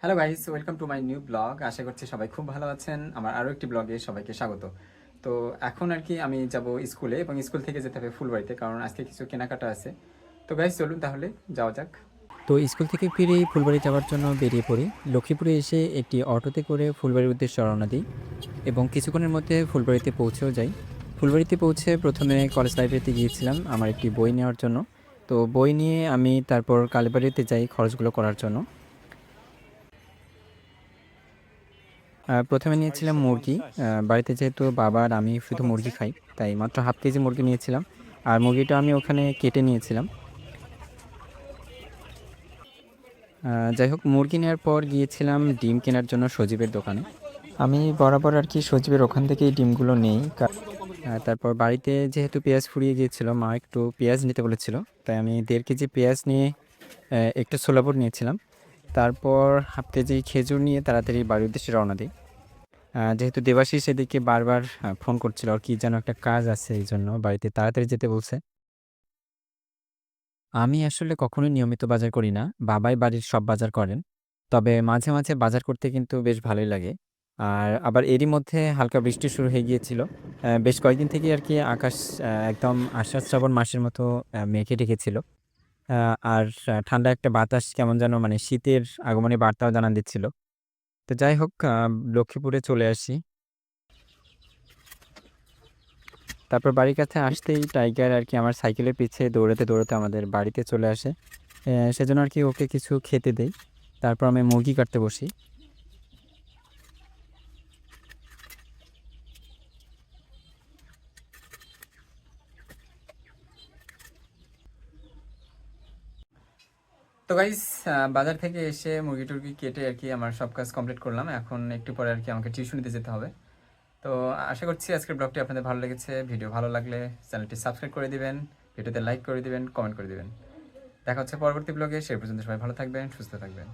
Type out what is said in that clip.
Hello guys, welcome to my new blog. আশা করছি সবাই খুব ভালো আছেন। আমার আরও একটি ব্লগে সবাইকে স্বাগত। তো এখন আর কি আমি যাব স্কুলে, এবং স্কুল থেকে যেতে হবে ফুলবাড়িতে, কারণ আজকে কিছু কেনাকাটা আছে। তো গাইস চলুন তাহলে যাওয়া যাক। তো স্কুল থেকে ফিরেই ফুলবাড়ি যাওয়ার জন্য বেরিয়ে পড়ি। লক্ষ্মীপুরে এসে একটি অটোতে করে ফুলবাড়ির উদ্দেশ্যে রওনা দিই এবং কিছুক্ষণের মধ্যে ফুলবাড়িতে পৌঁছেও যাই। ফুলবাড়িতে পৌঁছে প্রথমে কলেজ লাইব্রেরিতে গিয়েছিলাম আমার একটি বই নেওয়ার জন্য। তো বই নিয়ে আমি তারপর কালীবাড়িতে যাই খরচগুলো করার জন্য। প্রথমে নিয়েছিলাম মুরগি। বাড়িতে যেহেতু বাবা আর আমি শুধু মুরগি খাই, তাই মাত্র হাফ কেজি মুরগি নিয়েছিলাম। আর মুরগিটা আমি ওখানে কেটে নিয়েছিলাম। যাই হোক, মুরগি নেওয়ার পর গিয়েছিলাম ডিম কেনার জন্য সজীবের দোকানে। আমি বরাবর আর কি সজীবের ওখান থেকেই ডিমগুলো নেই। তারপর বাড়িতে যেহেতু পেঁয়াজ ফুরিয়ে গিয়েছিল, মা একটু পেঁয়াজ নিতে বলেছিল, তাই আমি 1.5 কেজি পেঁয়াজ নিয়ে একটু ছোলাবুট নিয়েছিলাম। তারপর হাফ কেজি খেজুর নিয়ে তাড়াতাড়ি বাড়ির উদ্দেশ্যে রওনা দিই। যেহেতু দেবাশিস এদিকে বারবার ফোন করছিল, আর কি যেন একটা কাজ আছে, এই জন্য বাড়িতে তাড়াতাড়ি যেতে বলছে। আমি আসলে কখনোই নিয়মিত বাজার করি না। বাবাই বাড়ির সব বাজার করেন। তবে মাঝে, মাঝে বাজার করতে কিন্তু বেশ ভালোই লাগে। আর আবার এরই মধ্যে হালকা বৃষ্টি শুরু হয়ে গিয়েছিল। বেশ কয়েকদিন থেকেই আরকি আকাশ একদম আষাঢ়-শ্রাবণ মাসের মতো মেঘে ঢেকেছিল। আ আর ঠান্ডা একটা বাতাস কেমন যেন মানে শীতের আগমনী বার্তাও জানান দিচ্ছিল। তো যাই হোক, লক্ষ্মীপুরে চলে আসি। তারপর বাড়ির কাছে আসতেই টাইগার আরকি আমার সাইকেলের পিছে দৌড়াতে, দৌড়াতে আমাদের বাড়িতে চলে আসে। সেজন্য আরকি ওকে কিছু খেতে দেই। তারপর আমি মুরগি কাটতে বসি। তো গাইস, বাজার থেকে এসে মুরগি টুরগি কেটে আর কি আমার সব কাজ কমপ্লিট করলাম। এখন একটু পরে আর কি আমাকে টিউশনিতে যেতে হবে। তো আশা করছি আজকের ব্লগটি আপনাদের ভালো লেগেছে। ভিডিও ভালো লাগলে চ্যানেলটি সাবস্ক্রাইব করে দিবেন, ভিডিওতে লাইক করে দিবেন, কমেন্ট করে দিবেন। দেখা হচ্ছে পরবর্তী ব্লগে। সে পর্যন্ত সবাই ভালো থাকবেন, সুস্থ থাকবেন।